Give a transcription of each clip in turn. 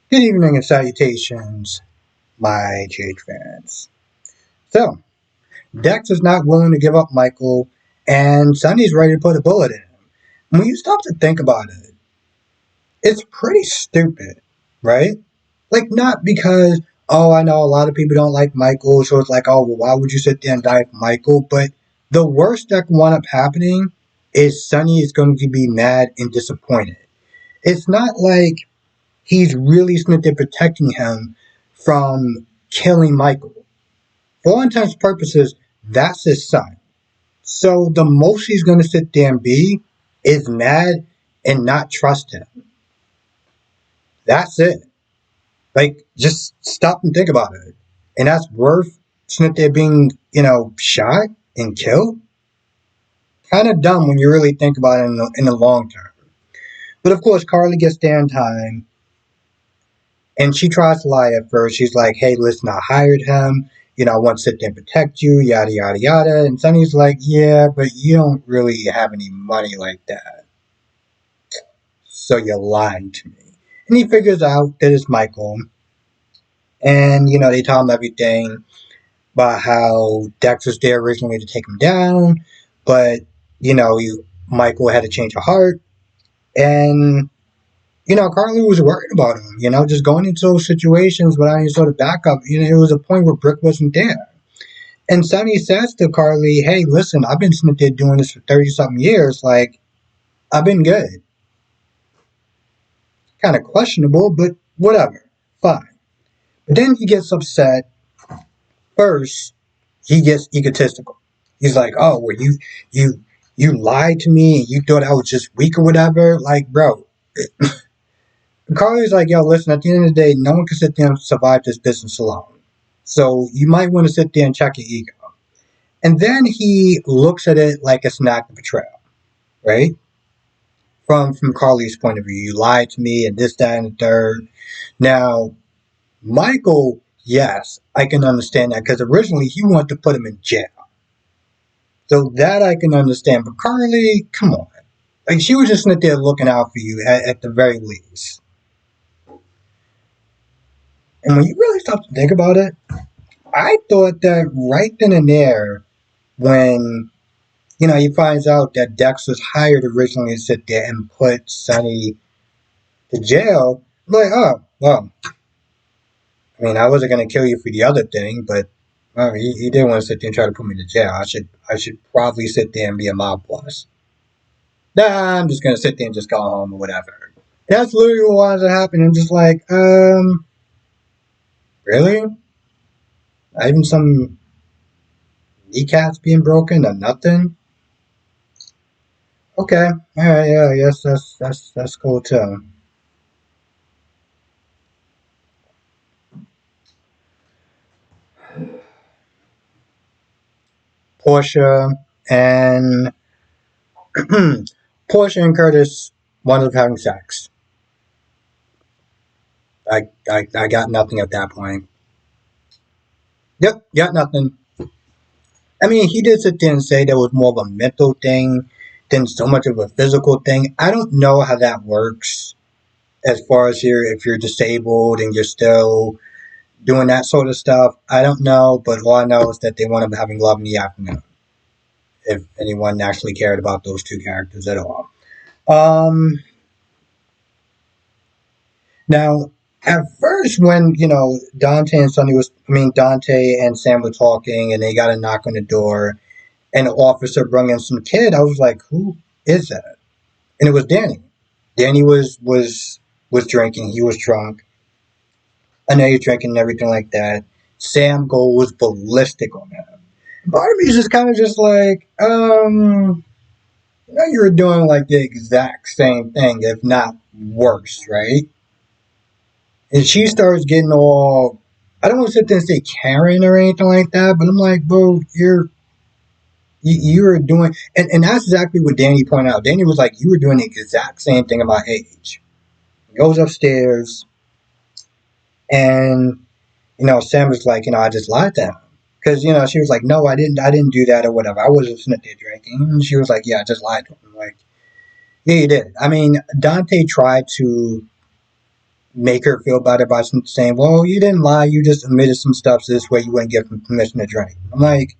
Good evening and salutations, my GH fans. So, Dex is not willing to give up Michael, and Sonny's ready to put a bullet in him. When you stop to think about it, it's pretty stupid, right? Like, not because, oh, I know a lot of people don't like Michael, so it's like, oh, well, why would you sit there and die for Michael? But the worst that can wind up happening is Sonny is going to be mad and disappointed. It's not like he's really sitting there protecting him from killing Michael. For all intents and purposes, that's his son. So the most he's going to sit there and be is mad and not trust him. That's it. Like, just stop and think about it. And that's worth sitting there being, shot and killed. Kind of dumb when you really think about it in the long term. But of course, Carly gets there in time, and she tries to lie at first. She's like, hey, listen, I hired him. I want to sit there and protect you, yada, yada, yada. And Sonny's like, yeah, but you don't really have any money like that. So you're lying to me. And he figures out that it's Michael. And, they tell him everything about how Dex was there originally to take him down. But, Michael had to change her heart. And Carly was worried about him, just going into those situations without any sort of backup. It was a point where Brick wasn't there. And Sonny says to Carly, hey, listen, I've been sitting there doing this for 30 something years. Like, I've been good. Kind of questionable, but whatever. Fine. But then he gets upset. First, he gets egotistical. He's like, oh, well, you lied to me and you thought I was just weak or whatever. Like, bro. Carly's like, yo, listen, at the end of the day, no one can sit there and survive this business alone. So you might want to sit there and check your ego. And then he looks at it like it's an act of betrayal, right? From Carly's point of view, you lied to me and this, that, and the third. Now, Michael, yes, I can understand that because originally he wanted to put him in jail. So that I can understand. But Carly, come on. Like, she was just sitting there looking out for you at the very least. And when you really stop to think about it, I thought that right then and there, when he finds out that Dex was hired originally to sit there and put Sonny to jail, I'm like, oh, well, I mean, I wasn't going to kill you for the other thing, but well, he did want to sit there and try to put me to jail. I should probably sit there and be a mob boss. Nah, I'm just going to sit there and just go home or whatever. That's literally what wanted to happen. I'm just like, really? Not even some kneecaps being broken or nothing? Okay, alright, yeah, I guess that's cool too. Portia and Portia and Curtis wound up having sex. I got nothing at that point. Yep, got nothing. I mean, he did sit there and say there was more of a mental thing than so much of a physical thing. I don't know how that works as far as if you're disabled and you're still doing that sort of stuff. I don't know, but all I know is that they wound up having love in the afternoon. If anyone actually cared about those two characters at all. Um, Now, at first, when Dante and Sam were talking, and they got a knock on the door, and the officer brought in some kid, I was like, "Who is that?" And it was Danny. Danny was drinking. He was drunk. I know he's drinking and everything like that. Sam goes ballistic on him. Part of me is just kind of just like, you were doing like the exact same thing, if not worse, right? And she starts getting all, I don't want to sit there and say Karen or anything like that, but I'm like, bro, you were doing, and that's exactly what Danny pointed out. Danny was like, you were doing the exact same thing at my age. He goes upstairs, and Sam was like, I just lied to him. Because, she was like, no, I didn't do that or whatever. I wasn't sitting there drinking. And she was like, yeah, I just lied to him. I'm like, yeah, you did. I mean, Dante tried to make her feel better by saying, well, you didn't lie, you just admitted some stuff so this way you wouldn't give him permission to drink. I'm like,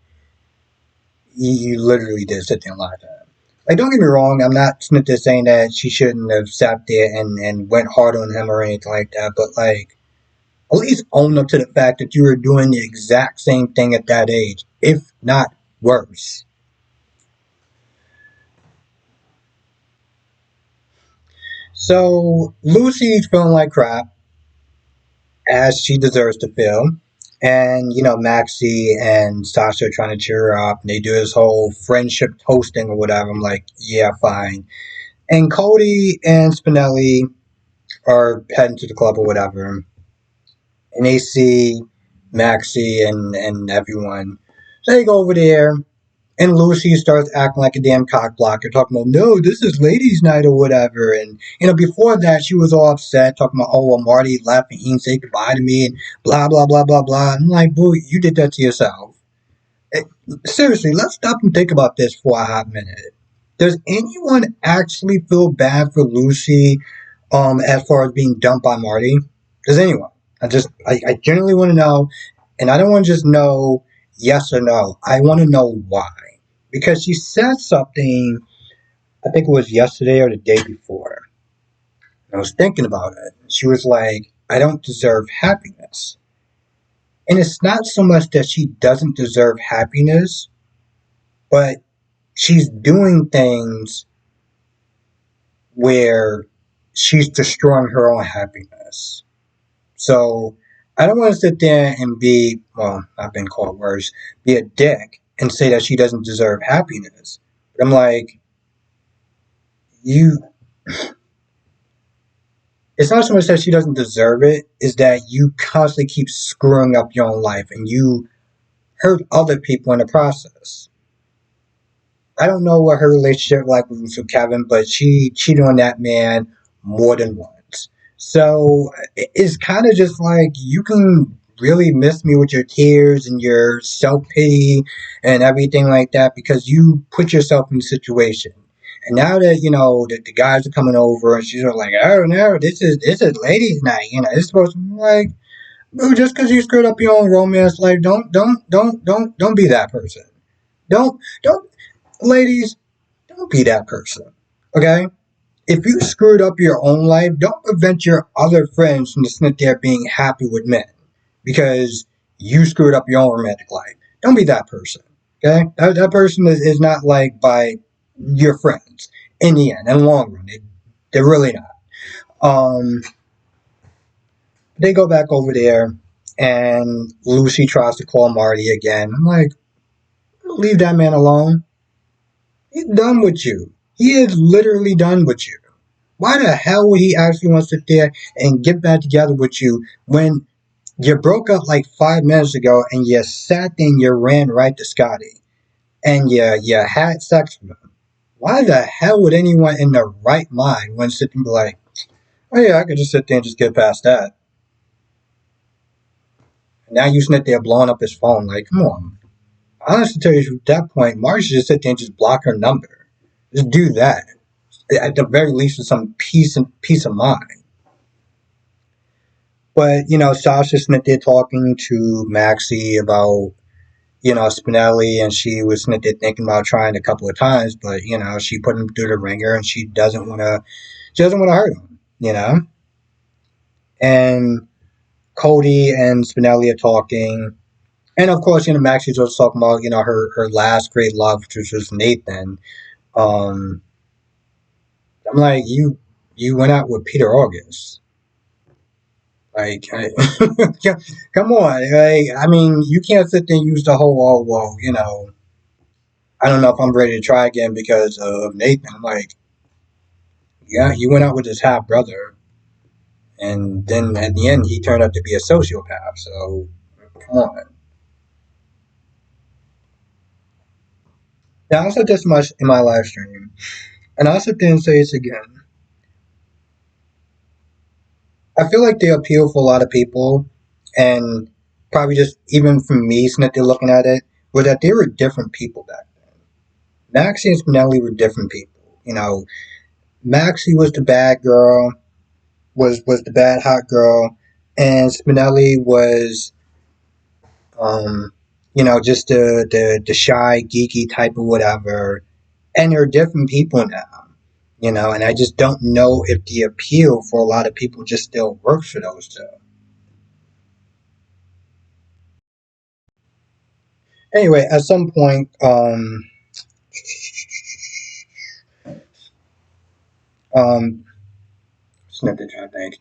you literally did sit there and lie to him. Like, don't get me wrong, I'm not just saying that she shouldn't have sat there and went hard on him or anything like that, but like, at least own up to the fact that you were doing the exact same thing at that age, if not worse. So Lucy's feeling like crap, as she deserves to feel. And, Maxie and Sasha are trying to cheer her up. And they do this whole friendship toasting or whatever. I'm like, yeah, fine. And Cody and Spinelli are heading to the club or whatever. And they see Maxie and everyone. So they go over there. And Lucy starts acting like a damn cock blocker, talking about, no, this is ladies' night or whatever. And, before that, she was all upset, talking about, oh, well, Marty left and he didn't say goodbye to me and blah, blah, blah, blah, blah. I'm like, boo, you did that to yourself. Seriously, let's stop and think about this for a hot minute. Does anyone actually feel bad for Lucy as far as being dumped by Marty? Does anyone? I genuinely want to know, and I don't want to just know yes or no. I want to know why. Because she said something, I think it was yesterday or the day before. I was thinking about it. She was like, I don't deserve happiness. And it's not so much that she doesn't deserve happiness, but she's doing things where she's destroying her own happiness. So I don't want to sit there and be, well, I've been called worse, be a dick and say that she doesn't deserve happiness. But I'm like, you, it's not so much that she doesn't deserve it, it's that you constantly keep screwing up your own life and you hurt other people in the process. I don't know what her relationship like was with Kevin, but she cheated on that man more than once. So it's kind of just like you can really miss me with your tears and your self pity and everything like that because you put yourself in the situation. And now that the guys are coming over and she's like, oh no, this is ladies' night. It's supposed to be like, bro, just because you screwed up your own romance life, don't be that person. Don't ladies, don't be that person. Okay? If you screwed up your own life, don't prevent your other friends from just sitting there being happy with men because you screwed up your own romantic life. Don't be that person. Okay? That person is not like by your friends in the end, in the long run. They're really not. They go back over there and Lucy tries to call Marty again. I'm like, leave that man alone. He's done with you. He is literally done with you. Why the hell would he actually want to sit there and get back together with you when you broke up like 5 minutes ago and you sat there and you ran right to Scotty and you had sex with him? Why the hell would anyone in their right mind want to sit and be like, oh yeah, I could just sit there and just get past that? And now you sit there blowing up his phone like, come on. Honestly, tell you at that point, Marty should just sit there and just block her number. Just do that. At the very least, with some peace of mind. But Sasha Smith there talking to Maxie about Spinelli, and she was Smith there thinking about trying a couple of times, but she put him through the ringer, and she doesn't want to hurt him, And Cody and Spinelli are talking, and of course, Maxie's also talking about her last great love, which was Nathan. I'm like, you went out with Peter August. Like, come on. Like, I mean, you can't sit there and use the whole, oh, well, I don't know if I'm ready to try again because of Nathan. I'm like, yeah, you went out with his half brother. And then at the end, he turned out to be a sociopath. So, come on. Now, I said this much in my live stream, and I'll sit there and say this again. I feel like they appeal for a lot of people, and probably just even from me, sitting there looking at it, was that they were different people back then. Maxie and Spinelli were different people. Maxie was the bad girl, was the bad hot girl, and Spinelli was just the shy, geeky type of whatever. And they're different people now, and I just don't know if the appeal for a lot of people just still works for those two. Anyway, at some point, snippet, I think.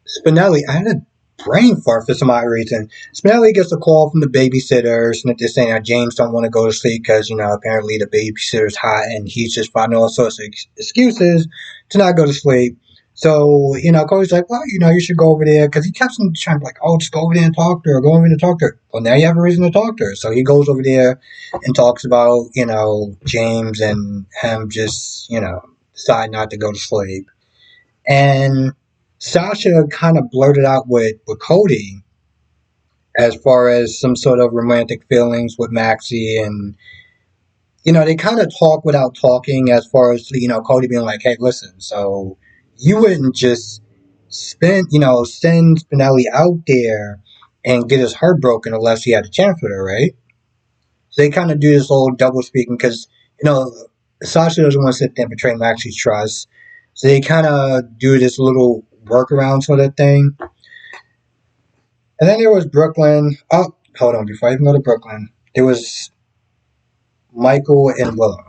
Spinelli, I had a brain fart for some odd reason. Spinelli gets a call from the babysitter, and they're saying that James don't want to go to sleep because, apparently the babysitter's hot and he's just finding all sorts of excuses to not go to sleep. So, Cody's like, well, you should go over there because he kept on trying to be like, oh, just go over there and talk to her, go over there and talk to her. Well, now you have a reason to talk to her. So he goes over there and talks about, James and him just, decide not to go to sleep. And Sasha kind of blurted out with Cody as far as some sort of romantic feelings with Maxie. And, they kind of talk without talking as far as, Cody being like, hey, listen, so you wouldn't just send Spinelli out there and get his heart broken unless he had a chance with her, right? So they kind of do this whole double speaking because, Sasha doesn't want to sit there and betray Maxie's trust. So they kind of do this little workaround sort of thing. And then there was Brooklyn. Oh, hold on. Before I even go to Brooklyn, there was Michael and Willow.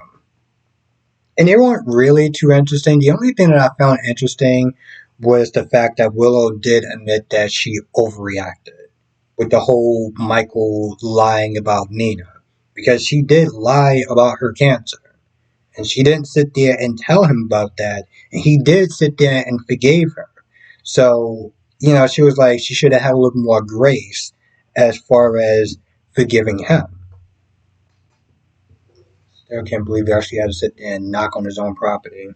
And they weren't really too interesting. The only thing that I found interesting was the fact that Willow did admit that she overreacted with the whole Michael lying about Nina. Because she did lie about her cancer. And she didn't sit there and tell him about that. And he did sit there and forgave her. So, she was like, she should have had a little more grace as far as forgiving him. Still can't believe he actually had to sit there and knock on his own property.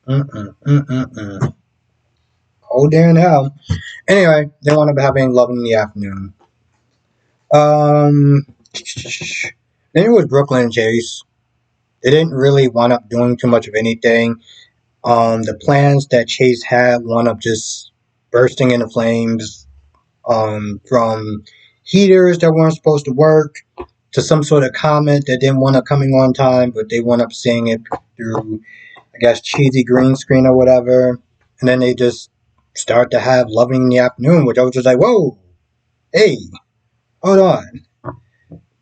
Mm-mm. Oh, damn hell. Anyway, they wound up having love in the afternoon. Then it was Brooklyn and Chase. They didn't really wind up doing too much of anything. The plans that Chase had wound up just bursting into flames. From heaters that weren't supposed to work to some sort of comment that didn't want up coming on time, but they wound up seeing it through, I guess, cheesy green screen or whatever. And then they just start to have loving in the afternoon, which I was just like, whoa, hey, hold on.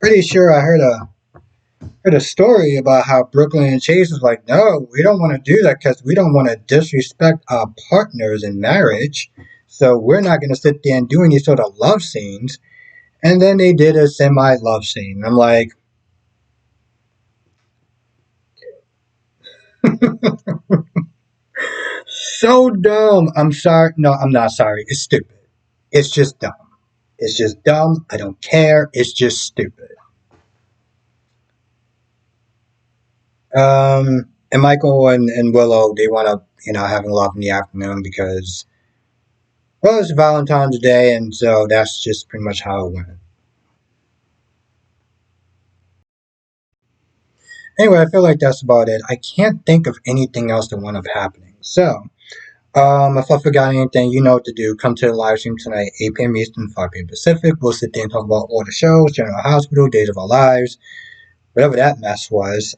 Pretty sure I heard a story about how Brooklyn and Chase was like, no, we don't want to do that because we don't want to disrespect our partners in marriage. So we're not going to sit there and do any sort of love scenes. And then they did a semi-love scene. I'm like, so dumb. I'm sorry. No, I'm not sorry. It's stupid. It's just dumb. It's just dumb. I don't care. It's just stupid. And Michael and Willow, they want to, having love in the afternoon because, well, it's Valentine's Day, and so that's just pretty much how it went. Anyway, I feel like that's about it. I can't think of anything else that wound up happening. So, if I forgot anything, you know what to do. Come to the live stream tonight, 8 p.m. Eastern, 5 p.m. Pacific. We'll sit there and talk about all the shows, General Hospital, Days of Our Lives, whatever that mess was.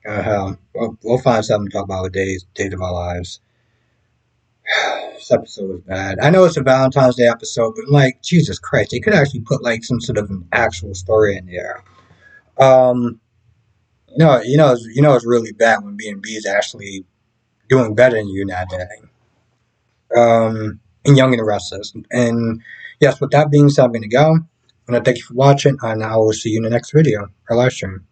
We'll find something to talk about with Days of Our Lives. This episode was bad. I know it's a Valentine's Day episode, but like, Jesus Christ, they could actually put like some sort of an actual story in there. Um, it's really bad when B&B is actually doing better than you that day. And Young and the Restless. And yes, with that being said, I'm going to go. I want to thank you for watching, and I will see you in the next video or live stream.